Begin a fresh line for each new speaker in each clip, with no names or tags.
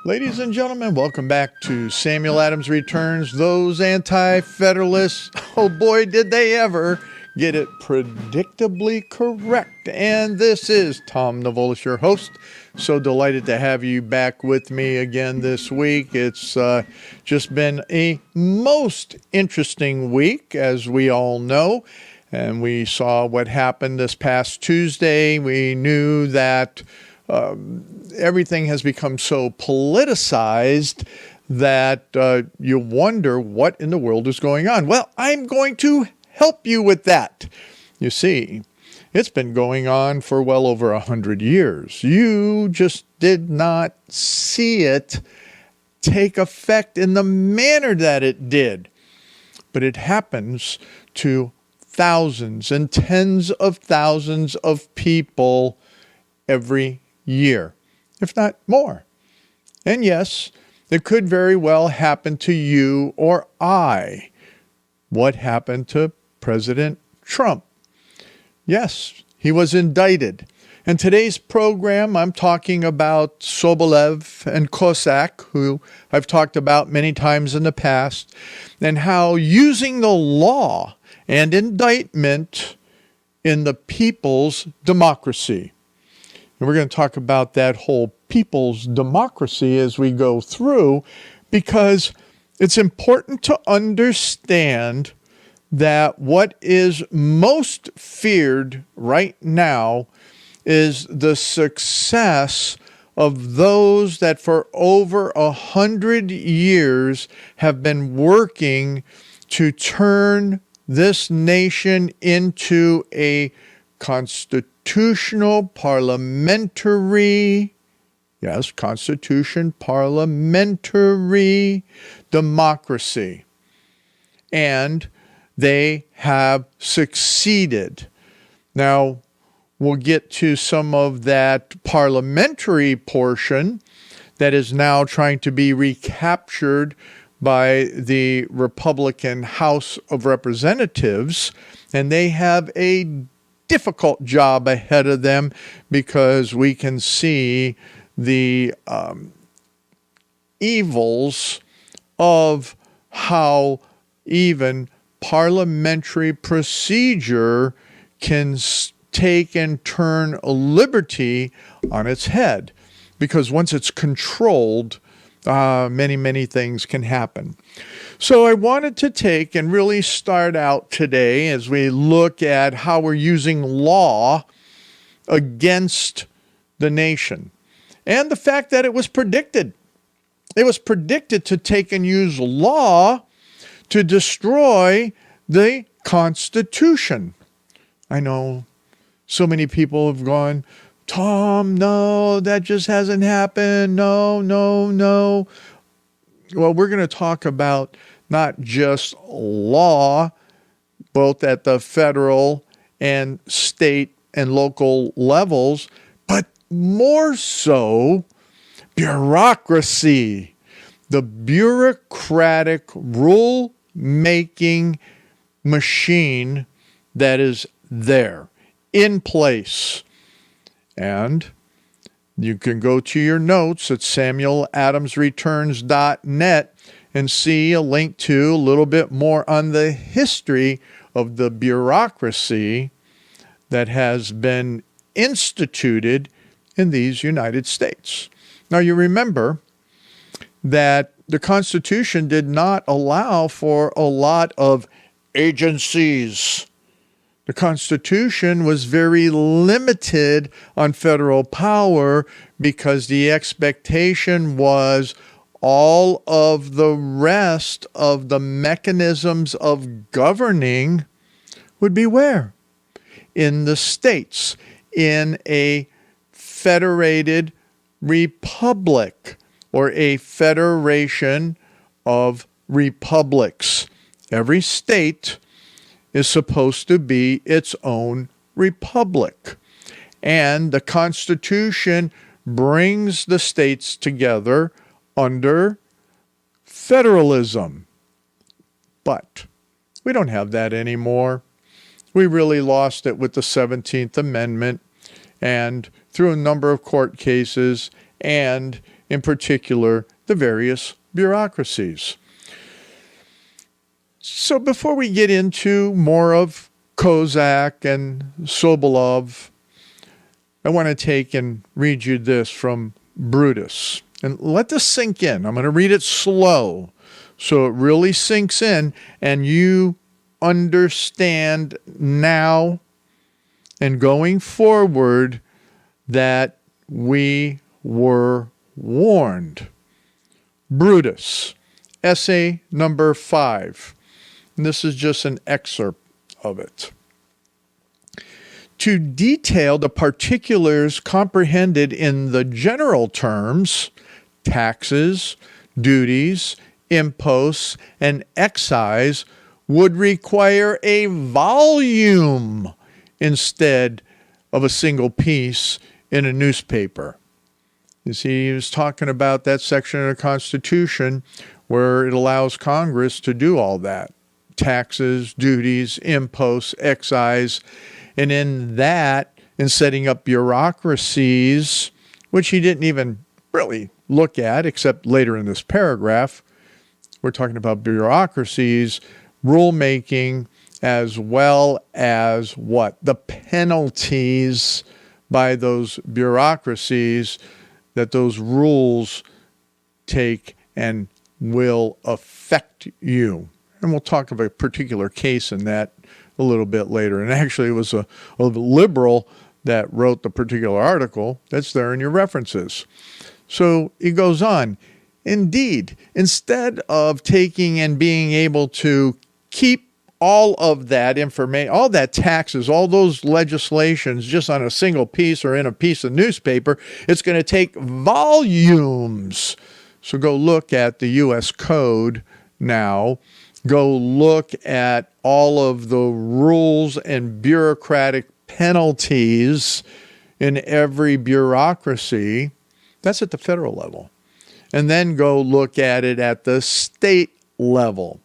Ladies and gentlemen, welcome back to Samuel Adams Returns. Those anti-federalists, oh boy, did they ever get it predictably correct. And this is Tom Navolis, your host. So delighted to have you back with me again this week. It's just been a most interesting week, as we all know. And we saw what happened this past Tuesday. We knew that everything has become so politicized that you wonder what in the world is going on. Well, I'm going to help you with that. You see, it's been going on for well over 100 years. You just did not see it take effect in the manner that it did. But it happens to thousands and tens of thousands of people every year, if not more. And yes, it could very well happen to you or I. What happened to President Trump? Yes, he was indicted. In today's program, I'm talking about Sobolev and Kozak, who I've talked about many times in the past, and how using the law and indictment in the people's democracy. And we're going to talk about that whole people's democracy as we go through, because it's important to understand that what is most feared right now is the success of those that for over 100 years have been working to turn this nation into a constitutional parliamentary, yes, constitution parliamentary democracy. And they have succeeded. Now, we'll get to some of that parliamentary portion that is now trying to be recaptured by the Republican House of Representatives, and they have a difficult job ahead of them because we can see the evils of how even parliamentary procedure can take and turn liberty on its head. Because once it's controlled, many things can happen. So I wanted to take and really start out today as we look at how we're using law against the nation. And the fact that it was predicted. It was predicted to take and use law to destroy the Constitution. I know so many people have gone, Tom, no, that just hasn't happened. No. Well, we're going to talk about not just law, both at the federal and state and local levels, but more so bureaucracy, the bureaucratic rule-making machine that is there, in place. And you can go to your notes at samueladamsreturns.net and see a link to a little bit more on the history of the bureaucracy that has been instituted in these United States. Now, you remember that the Constitution did not allow for a lot of agencies. The Constitution was very limited on federal power because the expectation was all of the rest of the mechanisms of governing would be where? In the states, in a federated republic or a federation of republics. Every state is supposed to be its own republic. And the Constitution brings the states together under federalism. But we don't have that anymore. We really lost it with the 17th Amendment and through a number of court cases and in particular the various bureaucracies. So before we get into more of Kozak and Sobolev, I want to take and read you this from Brutus. And let this sink in. I'm going to read it slow so it really sinks in and you understand now and going forward that we were warned. Brutus, essay number 5. And this is just an excerpt of it. To detail the particulars comprehended in the general terms, taxes, duties, imposts, and excise would require a volume instead of a single piece in a newspaper. You see, he was talking about that section of the Constitution where it allows Congress to do all that. Taxes, duties, imposts, excise, and in that, in setting up bureaucracies, which he didn't even really look at except later in this paragraph, we're talking about bureaucracies, rulemaking, as well as what? The penalties by those bureaucracies that those rules take and will affect you. And we'll talk of a particular case in that a little bit later. And actually it was a liberal that wrote the particular article that's there in your references. So it goes on. Indeed, instead of taking and being able to keep all of that information, all that taxes, all those legislations just on a single piece or in a piece of newspaper, it's going to take volumes. So go look at the U.S. Code now. Go look at all of the rules and bureaucratic penalties in every bureaucracy. That's at the federal level. And then go look at it at the state level.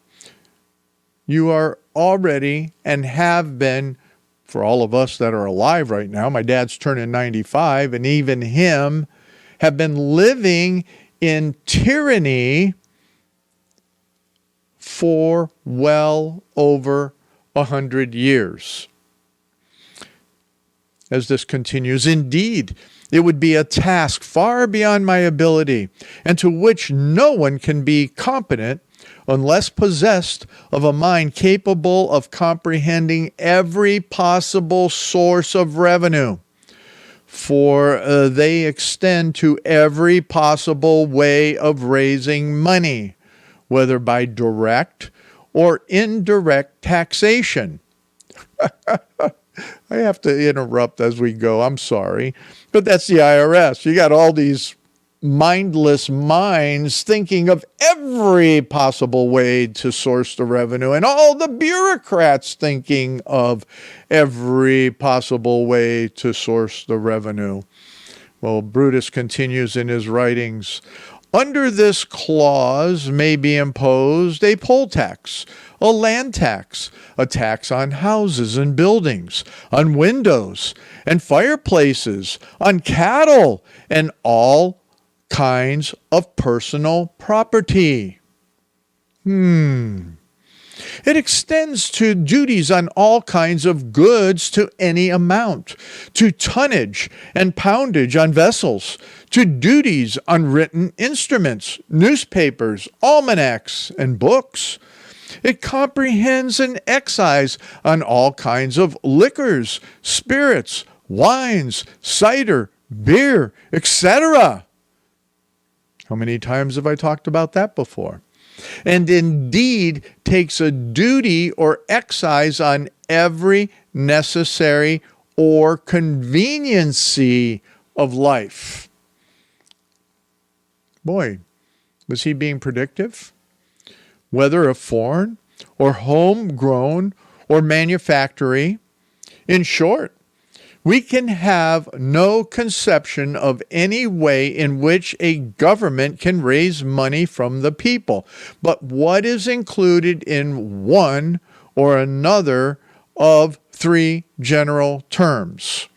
You are already and have been, for all of us that are alive right now, my dad's turning 95, and even him, have been living in tyranny for well over 100 years. As this continues, indeed, it would be a task far beyond my ability, and to which no one can be competent unless possessed of a mind capable of comprehending every possible source of revenue. For they extend to every possible way of raising money, whether by direct or indirect taxation. I have to interrupt as we go. I'm sorry. But that's the IRS. You got all these mindless minds thinking of every possible way to source the revenue, and all the bureaucrats thinking of every possible way to source the revenue. Well, Brutus continues in his writings. Under this clause may be imposed a poll tax, a land tax, a tax on houses and buildings, on windows and fireplaces, on cattle, and all kinds of personal property. It extends to duties on all kinds of goods to any amount, to tonnage and poundage on vessels, to duties on written instruments, newspapers, almanacks, and books. It comprehends an excise on all kinds of liquors, spirits, wines, cider, beer, etc. How many times have I talked about that before? And indeed takes a duty or excise on every necessary or conveniency of life. Boy, was he being predictive? Whether of foreign or homegrown or manufactory. In short, we can have no conception of any way in which a government can raise money from the people, but what is included in one or another of three general terms.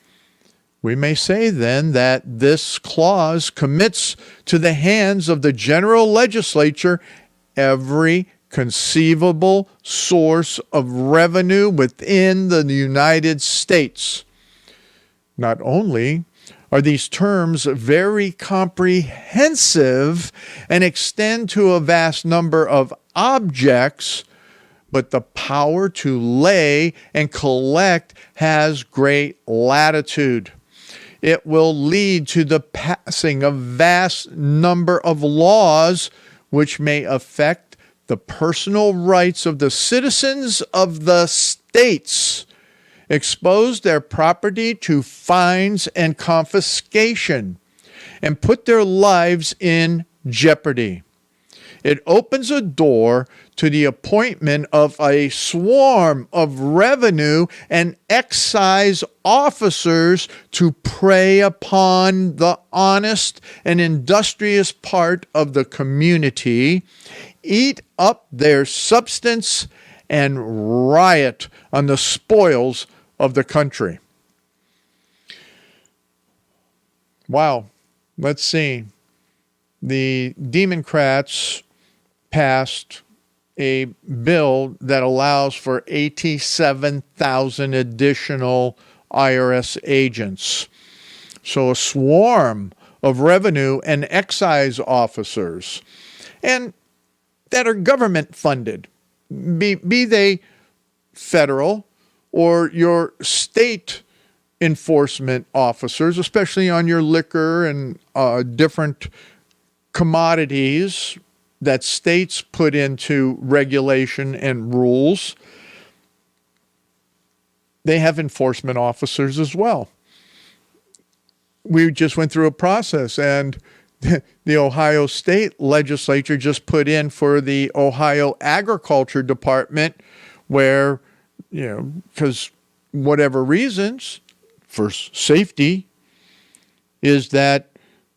We may say then that this clause commits to the hands of the general legislature every conceivable source of revenue within the United States. Not only are these terms very comprehensive and extend to a vast number of objects, but the power to lay and collect has great latitude. It will lead to the passing of vast number of laws which may affect the personal rights of the citizens of the states, expose their property to fines and confiscation, and put their lives in jeopardy. It opens a door to the appointment of a swarm of revenue and excise officers to prey upon the honest and industrious part of the community, eat up their substance, and riot on the spoils of the country. Wow. Let's see. The Democrats passed a bill that allows for 87,000 additional IRS agents. So a swarm of revenue and excise officers, and that are government funded, be they federal or your state enforcement officers, especially on your liquor and different commodities that states put into regulation and rules. They have enforcement officers as well. We just went through a process, and the Ohio State Legislature just put in for the Ohio Agriculture Department where, because whatever reasons, for safety, is that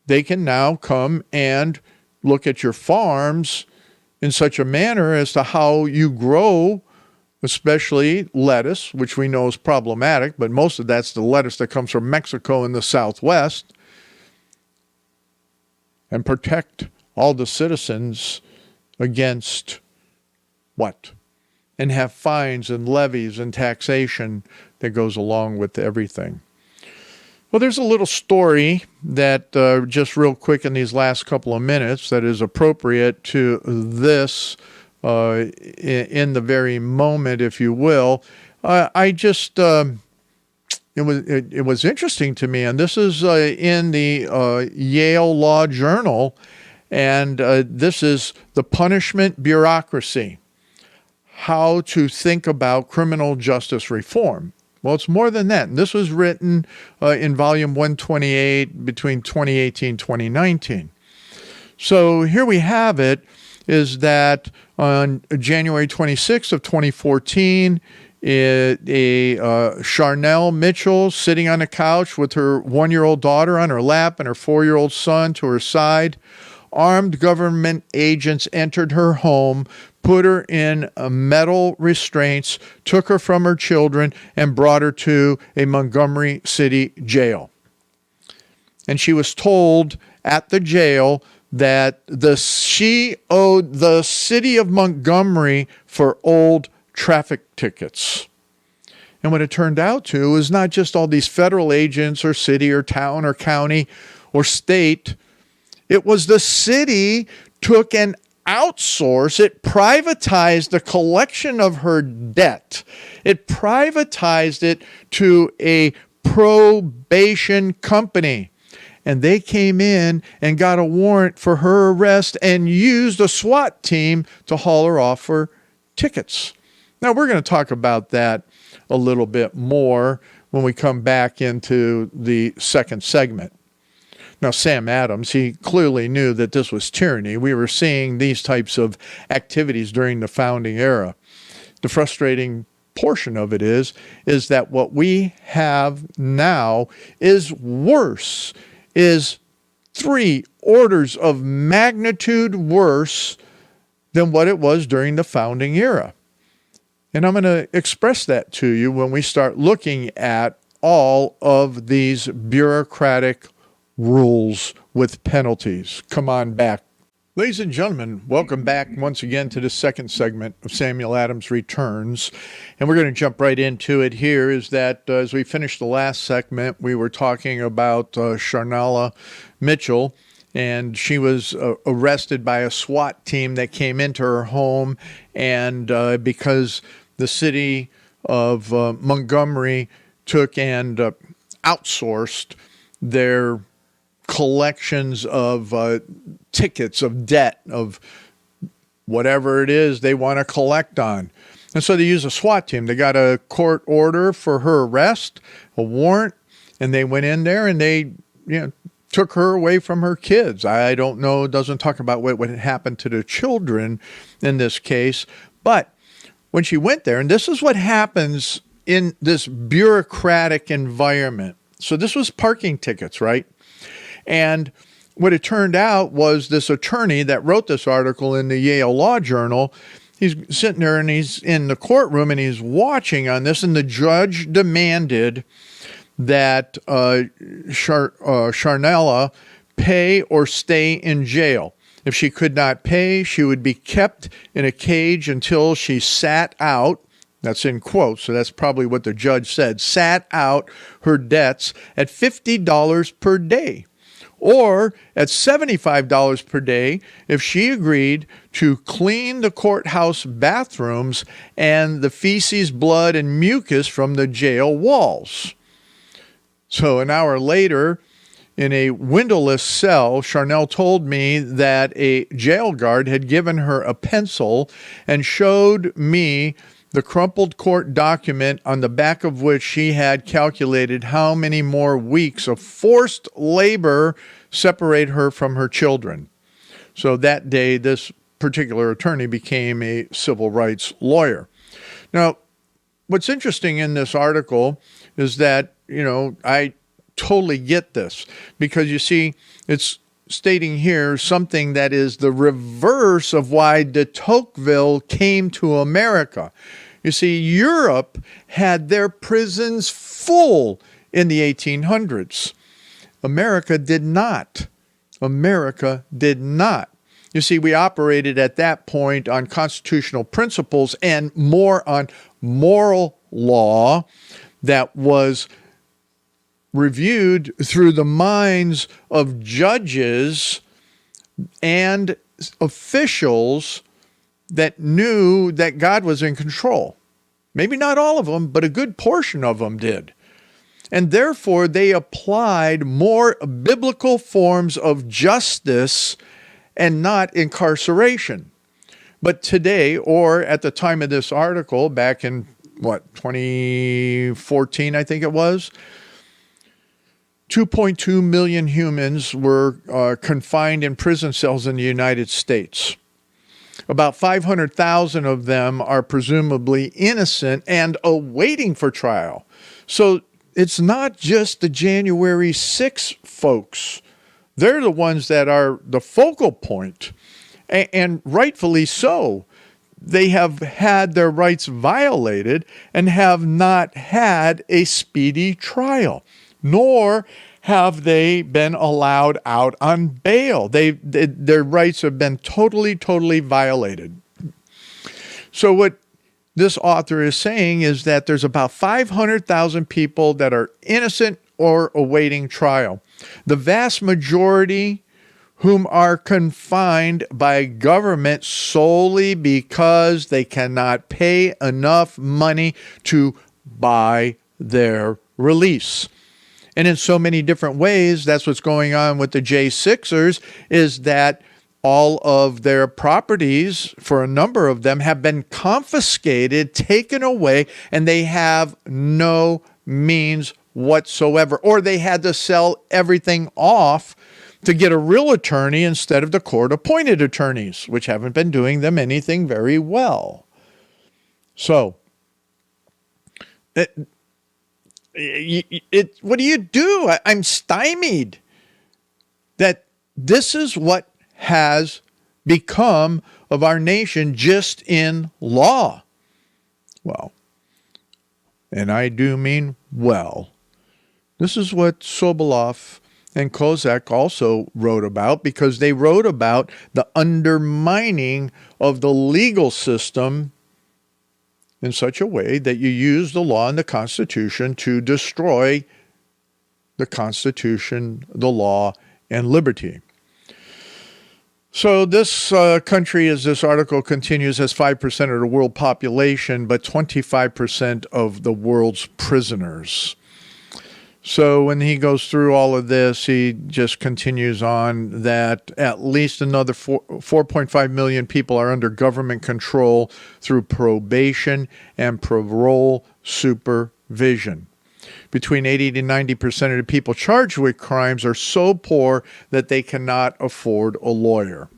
they can now come and look at your farms in such a manner as to how you grow, especially lettuce, which we know is problematic, but most of that's the lettuce that comes from Mexico in the Southwest, and protect all the citizens against what? And have fines and levies and taxation that goes along with everything. Well, there's a little story that just real quick in these last couple of minutes that is appropriate to this in the very moment, if you will. It was interesting to me, and this is in the Yale Law Journal, and this is The Punishment Bureaucracy, How to Think About Criminal Justice Reform. Well, it's more than that. And this was written in volume 128 between 2018 and 2019. So here we have it, is that on January 26th of 2014, Charnel Mitchell sitting on a couch with her 1-year-old daughter on her lap and her 4-year-old son to her side. Armed government agents entered her home, put her in metal restraints, took her from her children, and brought her to a Montgomery City jail. And she was told at the jail that she owed the city of Montgomery for old traffic tickets. And what it turned out to is not just all these federal agents or city or town or county or state. It was the city took an outsource. It privatized the collection of her debt. It privatized it to a probation company. And they came in and got a warrant for her arrest and used a SWAT team to haul her off for tickets. Now, we're going to talk about that a little bit more when we come back into the second segment. Now, Sam Adams, he clearly knew that this was tyranny. We were seeing these types of activities during the founding era. The frustrating portion of it is that what we have now is worse, is 3 orders of magnitude worse than what it was during the founding era. And I'm going to express that to you when we start looking at all of these bureaucratic rules with penalties. Come on back. Ladies and gentlemen, welcome back once again to the second segment of Samuel Adams Returns. And we're going to jump right into it here. Is that as we finished the last segment, we were talking about Sharnala Mitchell, and she was arrested by a SWAT team that came into her home. And because the city of Montgomery took and outsourced their collections of tickets of debt of whatever it is they want to collect on. And so they use a SWAT team. They got a court order for her arrest, a warrant, and they went in there and they, took her away from her kids. I don't know, it doesn't talk about what happened to the children in this case, but when she went there, and this is what happens in this bureaucratic environment. So this was parking tickets, right? And what it turned out was this attorney that wrote this article in the Yale Law Journal, he's sitting there and he's in the courtroom and he's watching on this, and the judge demanded that Sharnala pay or stay in jail. If she could not pay, she would be kept in a cage until she sat out. That's in quotes, so that's probably what the judge said, sat out her debts at $50 per day, or at $75 per day if she agreed to clean the courthouse bathrooms and the feces, blood, and mucus from the jail walls. So an hour later, in a windowless cell, Charnel told me that a jail guard had given her a pencil and showed me the crumpled court document on the back of which she had calculated how many more weeks of forced labor separate her from her children. So that day, this particular attorney became a civil rights lawyer. Now, what's interesting in this article is that, I totally get this, because you see, it's stating here something that is the reverse of why de Tocqueville came to America. You see, Europe had their prisons full in the 1800s. America did not. America did not. You see, we operated at that point on constitutional principles and more on moral law that was reviewed through the minds of judges and officials that knew that God was in control. Maybe not all of them, but a good portion of them did. And therefore, they applied more biblical forms of justice and not incarceration. But today, or at the time of this article, back in, 2014, I think it was, 2.2 million humans were confined in prison cells in the United States. About 500,000 of them are presumably innocent and awaiting for trial. So it's not just the January 6 folks. They're the ones that are the focal point, and rightfully so. They have had their rights violated and have not had a speedy trial, nor have they been allowed out on bail. Their rights have been totally violated. So what this author is saying is that there's about 500,000 people that are innocent or awaiting trial. The vast majority whom are confined by government solely because they cannot pay enough money to buy their release. And in so many different ways, that's what's going on with the J6ers, is that all of their properties, for a number of them, have been confiscated, taken away, and they have no means whatsoever. Or they had to sell everything off to get a real attorney instead of the court-appointed attorneys, which haven't been doing them anything very well. So, what do you do? I'm stymied. That this is what has become of our nation just in law. Well, and I do mean well, This is what Sobolev and Kozak also wrote about, because they wrote about the undermining of the legal system in such a way that you use the law and the Constitution to destroy the Constitution, the law, and liberty. So this country, as this article continues, has 5% of the world population, but 25% of the world's prisoners. So when he goes through all of this, he just continues on that at least another 4.5 million people are under government control through probation and parole supervision. Between 80 to 90% of the people charged with crimes are so poor that they cannot afford a lawyer.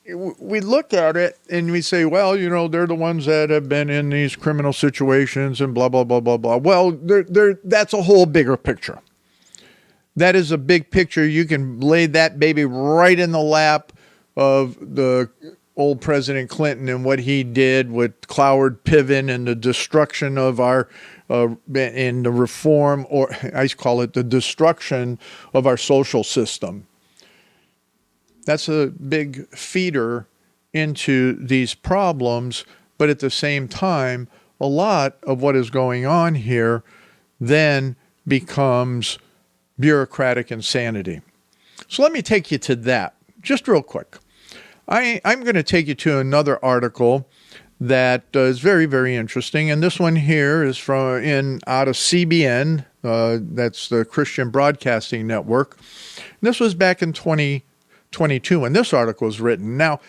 We look at it and we say, well, you know, they're the ones that have been in these criminal situations and blah, blah, blah, blah, blah. Well, that's a whole bigger picture. That is a big picture. You can lay that baby right in the lap of the old President Clinton and what he did with Cloward Piven and the destruction of our, in the reform, or I call it the destruction of our social system. That's a big feeder into these problems, but at the same time, a lot of what is going on here then becomes bureaucratic insanity. So let me take you to that, just real quick. I'm going to take you to another article that is very, very interesting, and this one here is out of CBN, that's the Christian Broadcasting Network. And this was back in 2022 when this article was written. Now,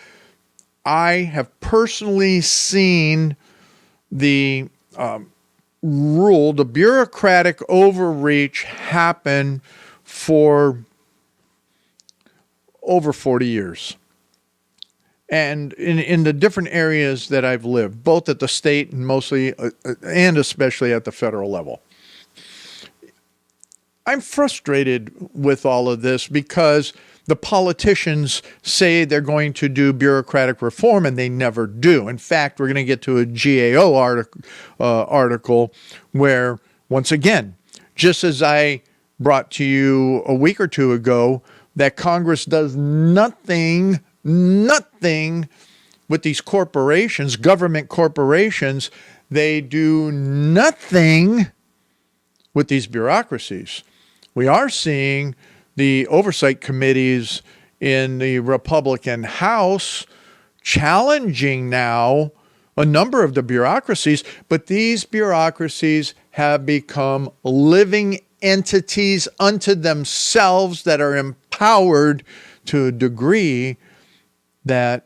I have personally seen the the bureaucratic overreach happen for over 40 years. And in the different areas that I've lived, both at the state and mostly, and especially at the federal level. I'm frustrated with all of this because the politicians say they're going to do bureaucratic reform and they never do. In fact, we're going to get to a GAO article where, once again, just as I brought to you a week or two ago, that Congress does nothing with these corporations, government corporations. They do nothing with these bureaucracies. We are seeing the oversight committees in the Republican House challenging now a number of the bureaucracies, but these bureaucracies have become living entities unto themselves that are empowered to a degree that's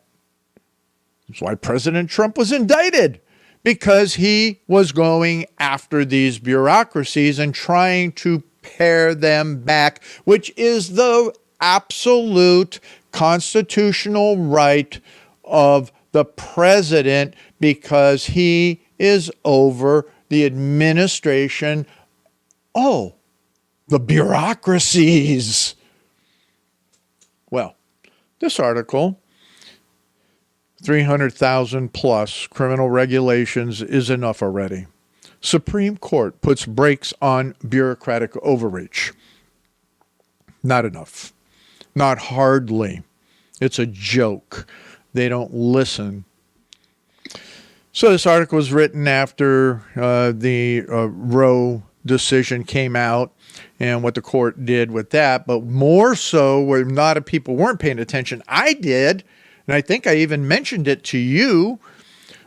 why President Trump was indicted, because he was going after these bureaucracies and trying to pare them back, which is the absolute constitutional right of the president, because he is over the administration. Oh, the bureaucracies. Well, this article, 300,000 plus criminal regulations is enough already. Supreme Court puts brakes on bureaucratic overreach. Not enough. Not hardly. It's a joke. They don't listen. So this article was written after the Roe decision came out and what the court did with that, but more so where a lot of people weren't paying attention. I did, and I think I even mentioned it to you,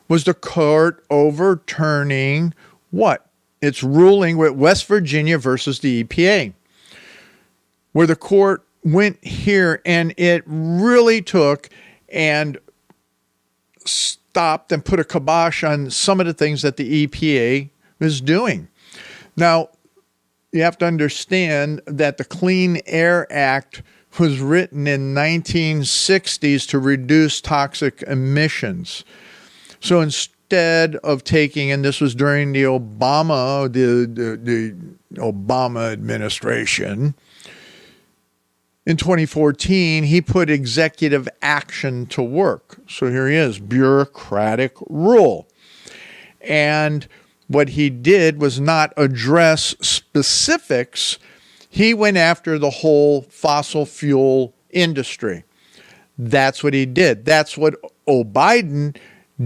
was the court overturning what? Its ruling with West Virginia versus the EPA, where the court went here and it really took and stopped and put a kibosh on some of the things that the EPA was doing. Now, you have to understand that the Clean Air Act was written in 1960s to reduce toxic emissions. So instead of taking, and this was during the Obama administration, in 2014, he put executive action to work. So here he is, bureaucratic rule. And what he did was not address specifics. He went after the whole fossil fuel industry. That's what he did. That's what Biden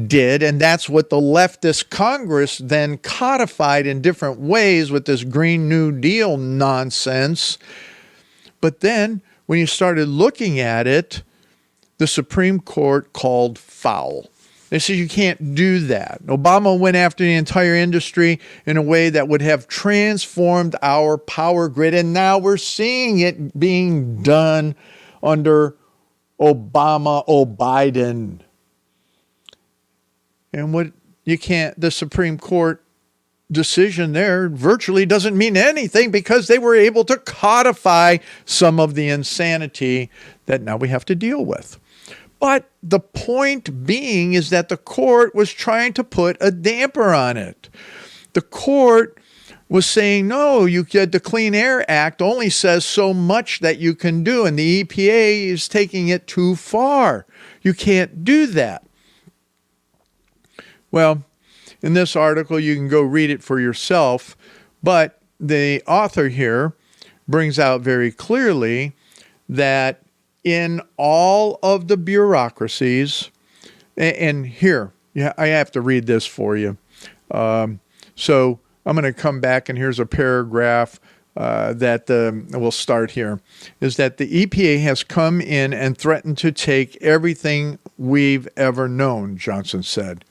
did, and that's what the leftist Congress then codified in different ways with this Green New Deal nonsense. But then, when you started looking at it, the Supreme Court called foul. They said you can't do that. Obama went after the entire industry in a way that would have transformed our power grid, and now we're seeing it being done under Obama or Biden. And the Supreme Court decision there virtually doesn't mean anything because they were able to codify some of the insanity that now we have to deal with. But the point being is that the court was trying to put a damper on it. The court was saying, no, the Clean Air Act only says so much that you can do, and the EPA is taking it too far. You can't do that. Well, in this article, you can go read it for yourself, but the author here brings out very clearly that in all of the bureaucracies, and here, I have to read this for you. So I'm going to come back, and here's a paragraph that we'll start here, is that the EPA has come in and threatened to take everything we've ever known, Johnson said.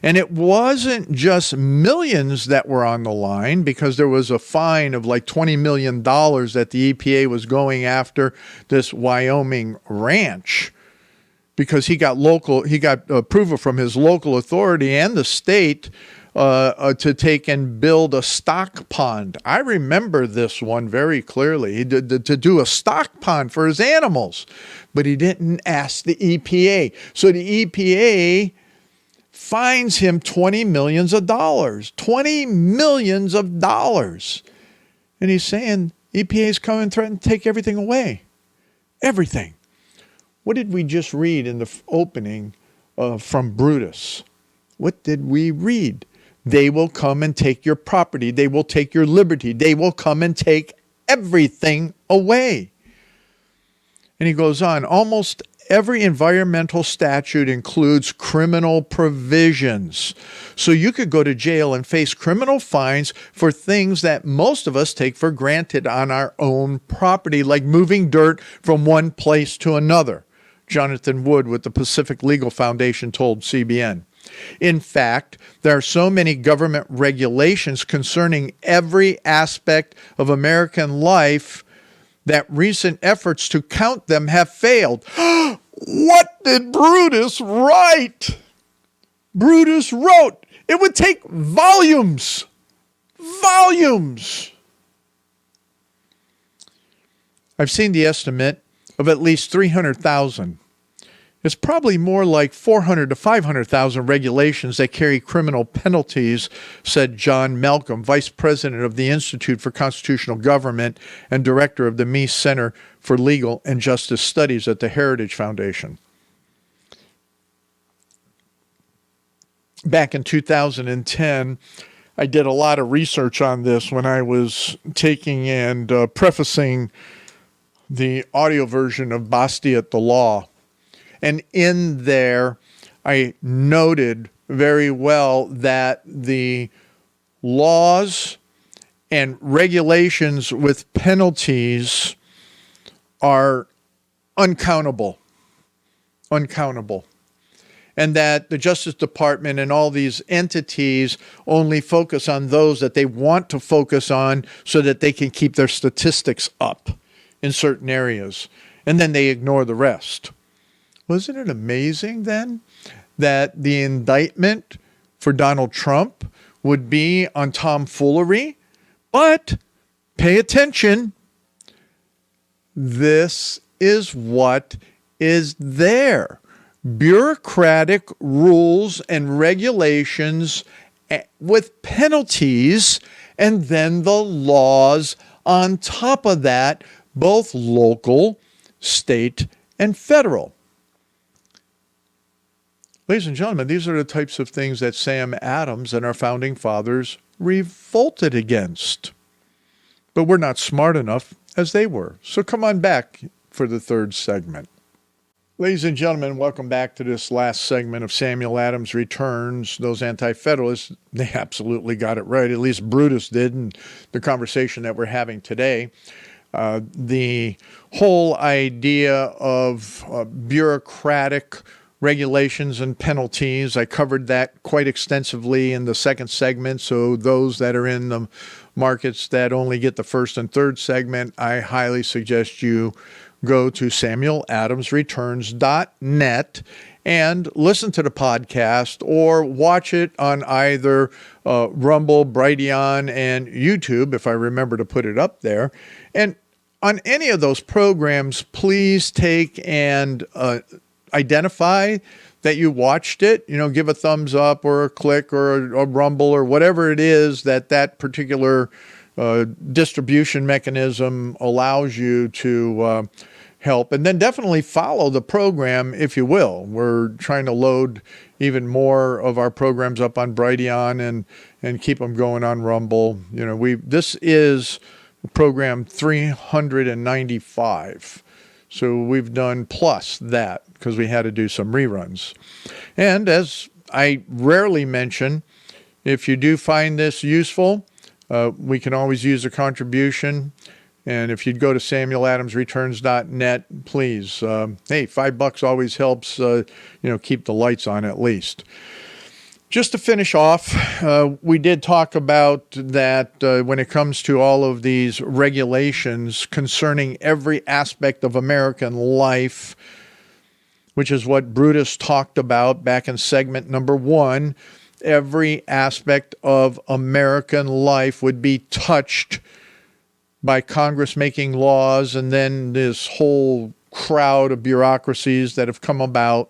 And it wasn't just millions that were on the line, because there was a fine of like $20 million that the EPA was going after this Wyoming ranch, because he got approval from his local authority and the state to take and build a stock pond. I remember this one very clearly. To do a stock pond for his animals, but he didn't ask the EPA. So the EPA fines him $20 million. $20 million. And he's saying EPA's coming and threatening to take everything away. Everything. What did we just read in the opening from Brutus? What did we read? They will come and take your property. They will take your liberty. They will come and take everything away. And he goes on, almost every environmental statute includes criminal provisions. So you could go to jail and face criminal fines for things that most of us take for granted on our own property, like moving dirt from one place to another. Jonathan Wood with the Pacific Legal Foundation told CBN. In fact, there are so many government regulations concerning every aspect of American life that recent efforts to count them have failed. What did Brutus write? Brutus wrote, it would take volumes. I've seen the estimate of at least 300,000. It's probably more like 400 to 500,000 regulations that carry criminal penalties, said John Malcolm, Vice President of the Institute for Constitutional Government and Director of the Meese Center for Legal and Justice Studies at the Heritage Foundation. Back in 2010, I did a lot of research on this when I was taking and prefacing the audio version of Bastiat the Law. And in there, I noted very well that the laws and regulations with penalties are uncountable. And that the Justice Department and all these entities only focus on those that they want to focus on so that they can keep their statistics up in certain areas. And then they ignore the rest. Wasn't it amazing then that the indictment for Donald Trump would be on tomfoolery? But pay attention. This is what is there. Bureaucratic rules and regulations with penalties, and then the laws on top of that, both local, state, and federal. Ladies and gentlemen, these are the types of things that Sam Adams and our founding fathers revolted against. But we're not smart enough as they were. So come on back for the third segment. Ladies and gentlemen, welcome back to this last segment of Samuel Adams Returns. Those anti-federalists, they absolutely got it right. At least Brutus did in the conversation that we're having today. The whole idea of bureaucratic regulations and penalties, I covered that quite extensively in the second segment. So those that are in the markets that only get the first and third segment, I highly suggest you go to samueladamsreturns.net and listen to the podcast or watch it on either Rumble, Brighteon, and YouTube, if I remember to put it up there. And on any of those programs, please take and identify that you watched it, give a thumbs up or a click or a rumble or whatever it is that particular distribution mechanism allows you to help. And then definitely follow the program, if you will. We're trying to load even more of our programs up on Brighteon and keep them going on Rumble. This is program 395. So we've done plus that because we had to do some reruns. And as I rarely mention, if you do find this useful, we can always use a contribution. And if you'd go to samueladamsreturns.net, please, hey, $5 always helps, keep the lights on at least. Just to finish off, we did talk about that when it comes to all of these regulations concerning every aspect of American life, which is what Brutus talked about back in segment number 1, every aspect of American life would be touched by Congress making laws, and then this whole crowd of bureaucracies that have come about.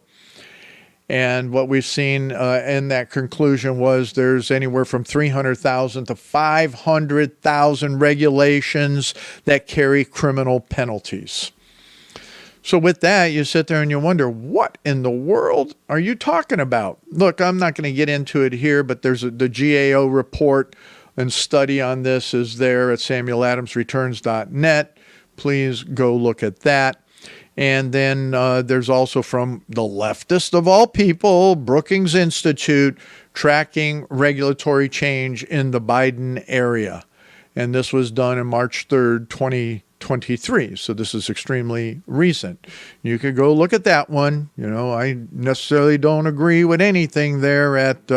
And what we've seen in that conclusion was there's anywhere from 300,000 to 500,000 regulations that carry criminal penalties. So with that, you sit there and you wonder, what in the world are you talking about? Look, I'm not going to get into it here, but there's the GAO report and study on this is there at samueladamsreturns.net. Please go look at that. And then there's also from the leftist of all people, Brookings Institute, tracking regulatory change in the Biden area. And this was done on March 3rd, 2023. So this is extremely recent. You could go look at that one. I necessarily don't agree with anything there at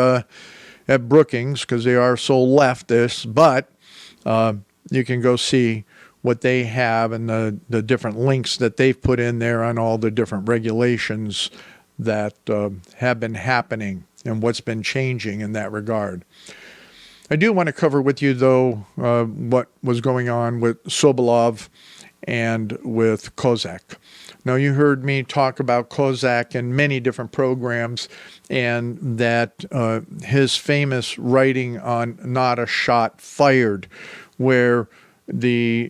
Brookings because they are so leftist, but you can go see what they have and the different links that they've put in there on all the different regulations that have been happening and what's been changing in that regard. I do want to cover with you, though, what was going on with Sobolev and with Kozak. Now, you heard me talk about Kozak in many different programs, and that his famous writing on Not a Shot Fired, where the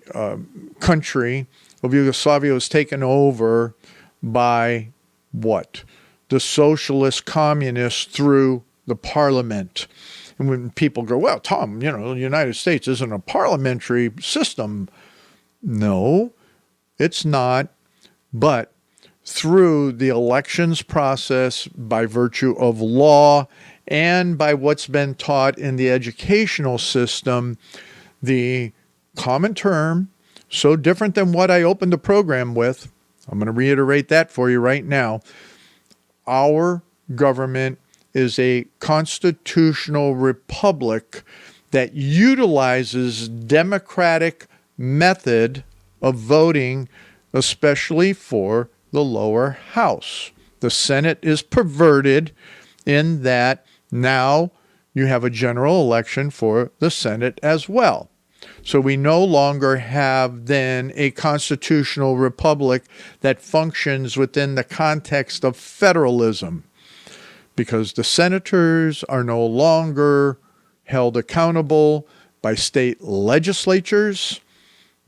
country of Yugoslavia was taken over by what? The socialist communists through the parliament. And when people go, well, Tom, the United States isn't a parliamentary system. No, it's not. But through the elections process, by virtue of law, and by what's been taught in the educational system, the common term, so different than what I opened the program with, I'm going to reiterate that for you right now. Our government is a constitutional republic that utilizes democratic method of voting, especially for the lower house. The Senate is perverted in that now you have a general election for the Senate as well. So we no longer have then a constitutional republic that functions within the context of federalism, because the senators are no longer held accountable by state legislatures.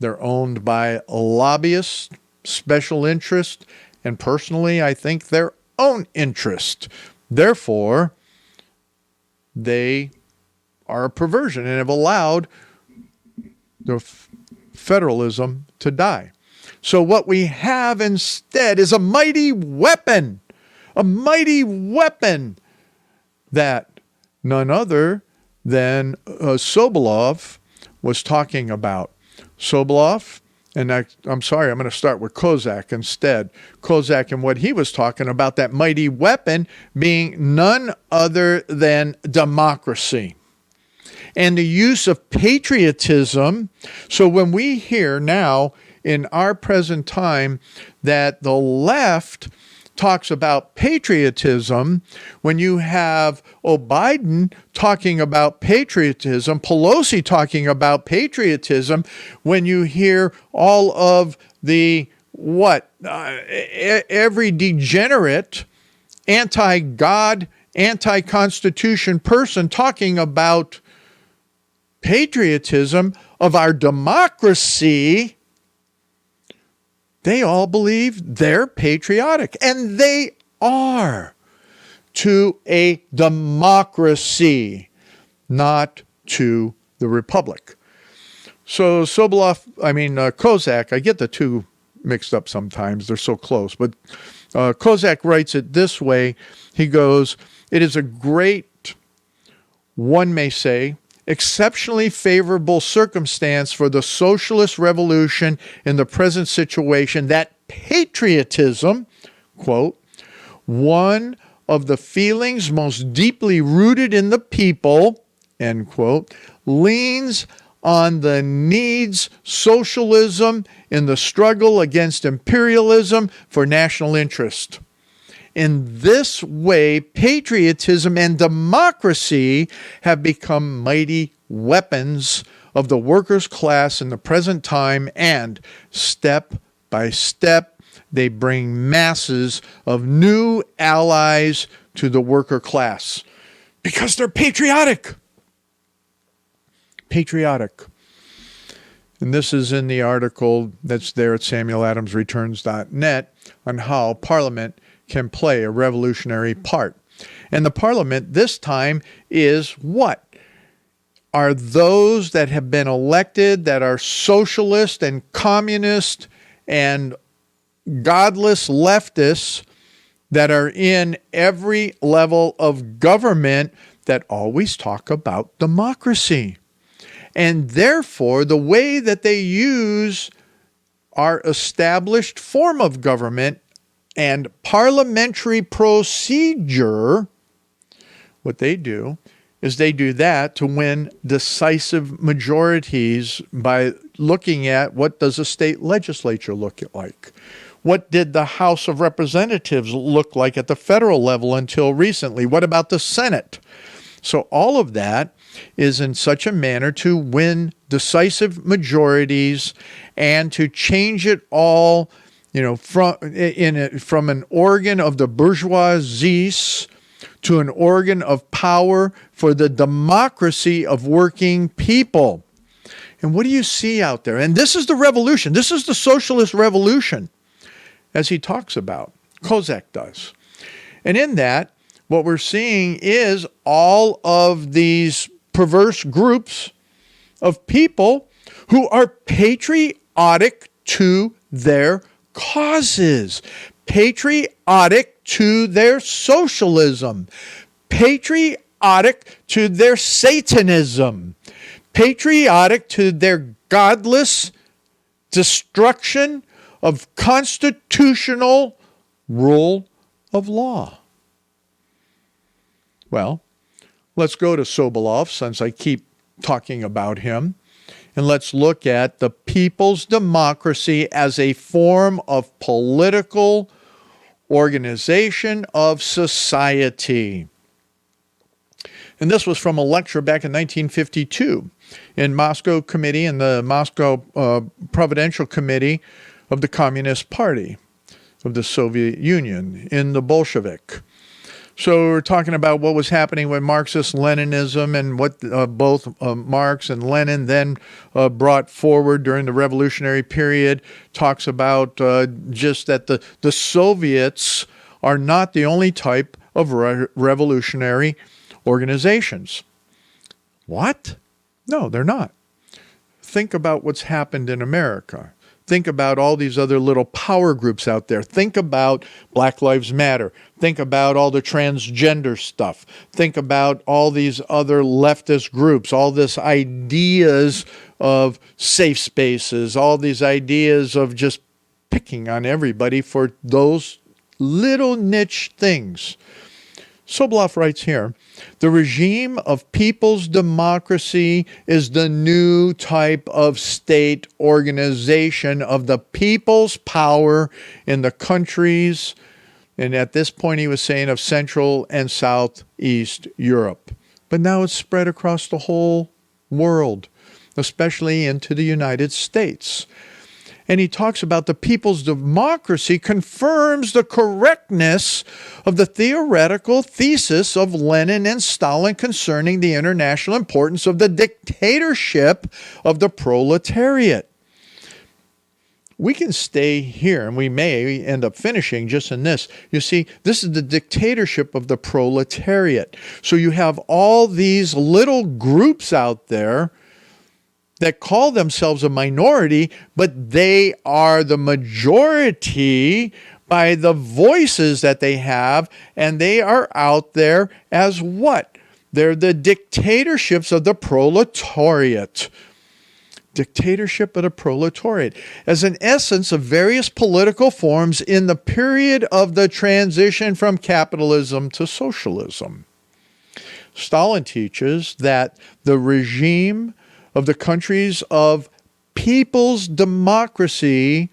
They're owned by lobbyists, special interest, and personally, I think their own interest. Therefore, they are a perversion and have allowed the federalism to die. So what we have instead is a mighty weapon that none other than Sobolev was talking about. Sobolev, and I'm sorry, I'm going to start with Kozak instead. Kozak and what he was talking about, that mighty weapon being none other than democracy and the use of patriotism. So when we hear now in our present time that the left talks about patriotism, when you have Biden talking about patriotism, Pelosi talking about patriotism, when you hear all of the every degenerate, anti-God, anti-Constitution person talking about patriotism of our democracy, they all believe they're patriotic, and they are, to a democracy, not to the republic. So Kozak, I get the two mixed up sometimes, they're so close, but Kozak writes it this way. He goes, "It is a great, one may say, exceptionally favorable circumstance for the socialist revolution in the present situation that patriotism," quote, "one of the feelings most deeply rooted in the people," end quote, "leans on the needs socialism in the struggle against imperialism for national interest. In this way, patriotism and democracy have become mighty weapons of the workers' class in the present time, and step by step, they bring masses of new allies to the worker class because they're patriotic. Patriotic. And this is in the article that's there at samueladamsreturns.net on how Parliament can play a revolutionary part. And the Parliament this time is what? Are those that have been elected that are socialist and communist and godless leftists that are in every level of government that always talk about democracy. And therefore, the way that they use our established form of government and parliamentary procedure, what they do is they do that to win decisive majorities by looking at what does a state legislature look like? What did the House of Representatives look like at the federal level until recently? What about the Senate? So all of that is in such a manner to win decisive majorities and to change it all, from an organ of the bourgeoisie to an organ of power for the democracy of working people. And what do you see out there? And this is the revolution. This is the socialist revolution, as he talks about. Kozak does. And in that, what we're seeing is all of these perverse groups of people who are patriotic to their causes, patriotic to their socialism, patriotic to their Satanism, patriotic to their godless destruction of constitutional rule of law. Well, let's go to Sobolev, since I keep talking about him, and let's look at the people's democracy as a form of political organization of society. And this was from a lecture back in 1952 in Moscow Committee and the Moscow Providential Committee of the Communist Party of the Soviet Union in the Bolshevik. So we're talking about what was happening with Marxist-Leninism and what both Marx and Lenin then brought forward during the revolutionary period. Talks about just that the Soviets are not the only type of revolutionary organizations. What? No, they're not. Think about what's happened in America. Think about all these other little power groups out there. Think about Black Lives Matter. Think about all the transgender stuff. Think about all these other leftist groups, all these ideas of safe spaces, all these ideas of just picking on everybody for those little niche things. Sobolev writes here, the regime of people's democracy is the new type of state organization of the people's power in the countries, and at this point he was saying of Central and Southeast Europe. But now it's spread across the whole world, especially into the United States. And he talks about the people's democracy confirms the correctness of the theoretical thesis of Lenin and Stalin concerning the international importance of the dictatorship of the proletariat. We can stay here, and we may end up finishing just in this. You see, this is the dictatorship of the proletariat. So you have all these little groups out there that call themselves a minority, but they are the majority by the voices that they have, and they are out there as what? They're the dictatorships of the proletariat. Dictatorship of the proletariat as an essence of various political forms in the period of the transition from capitalism to socialism. Stalin teaches that the regime of the countries of people's democracy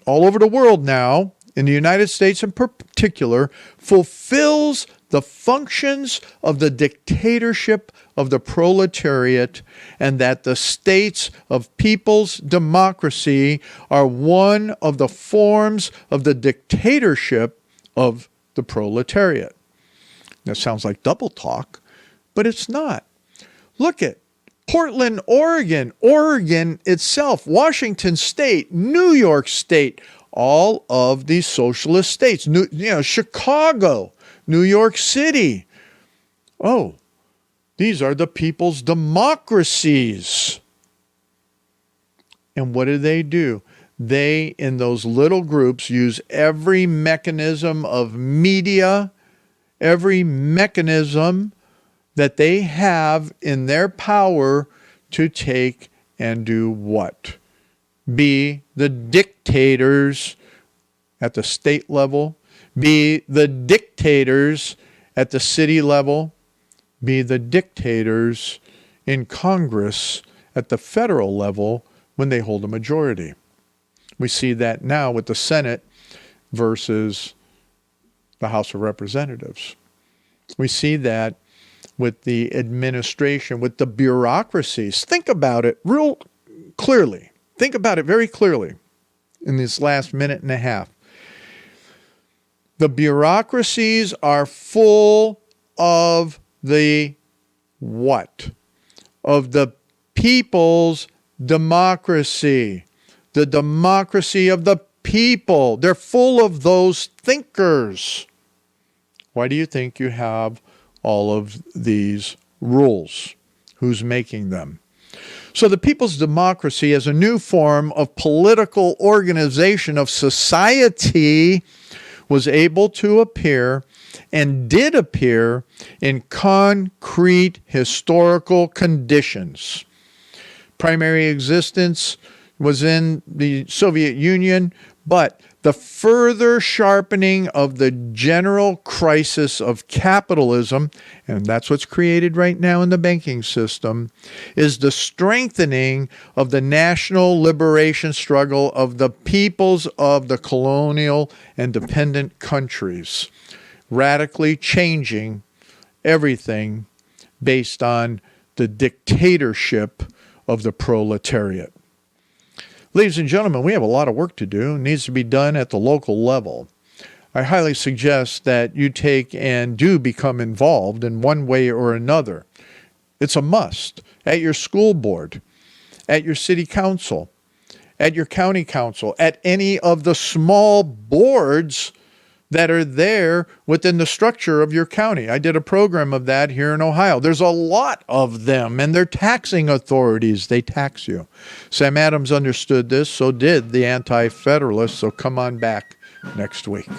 all over the world now, in the United States in particular, fulfills the functions of the dictatorship of the proletariat, and that the states of people's democracy are one of the forms of the dictatorship of the proletariat. That sounds like double talk, but it's not. Look at Portland, Oregon, Oregon itself, Washington State, New York State, all of these socialist states, Chicago, New York City. Oh, these are the people's democracies. And what do? They, in those little groups, use every mechanism of media, every mechanism that they have in their power to take and do what? Be the dictators at the state level, be the dictators at the city level, be the dictators in Congress at the federal level when they hold a majority. We see that now with the Senate versus the House of Representatives. We see that with the administration, with the bureaucracies. Think about it real clearly. Think about it very clearly in this last minute and a half. The bureaucracies are full of the what? Of the people's democracy. The democracy of the people. They're full of those thinkers. Why do you think you have all of these rules? Who's making them? So the people's democracy as a new form of political organization of society was able to appear and did appear in concrete historical conditions. Primary existence was in the Soviet Union, but the further sharpening of the general crisis of capitalism, and that's what's created right now in the banking system, is the strengthening of the national liberation struggle of the peoples of the colonial and dependent countries, radically changing everything based on the dictatorship of the proletariat. Ladies and gentlemen, we have a lot of work to do. It needs to be done at the local level. I highly suggest that you take and do become involved in one way or another. It's a must. At your school board, at your city council, at your county council, at any of the small boards that are there within the structure of your county. I did a program of that here in Ohio. There's a lot of them, and they're taxing authorities. They tax you. Sam Adams understood this, so did the Anti-Federalists, so come on back next week.